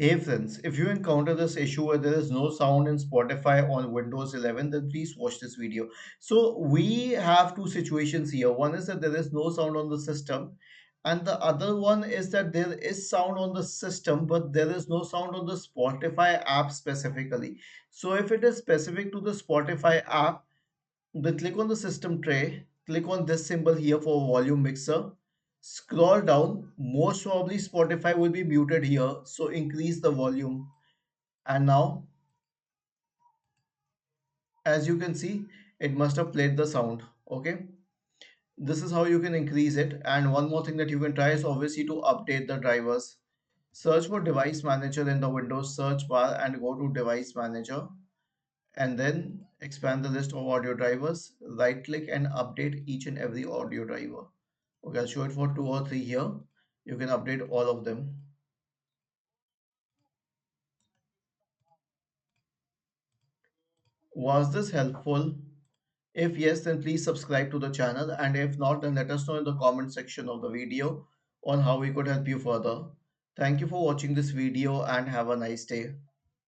Hey friends, if you encounter this issue where there is no sound in Spotify on Windows 11, then please watch this video. So we have two situations here. One is that there is no sound on the system, and the other one is that there is sound on the system, but there is no sound on the Spotify app specifically. So if it is specific to the Spotify app, then click on the system tray, click on this symbol here for volume mixer, scroll down. Most probably Spotify will be muted here, so increase the volume. And now, as you can see, it must have played the sound. Okay, this is how you can increase it. And one more thing that you can try is obviously to update the drivers. Search for device manager in the Windows search bar and go to device manager, and then expand the list of audio drivers. Right click and update each and every audio driver. Okay, I'll show it for two or three here. You can update all of them. Was this helpful? If yes, then please subscribe to the channel, and if not, then let us know in the comment section of the video on how we could help you further. Thank you for watching this video and have a nice day.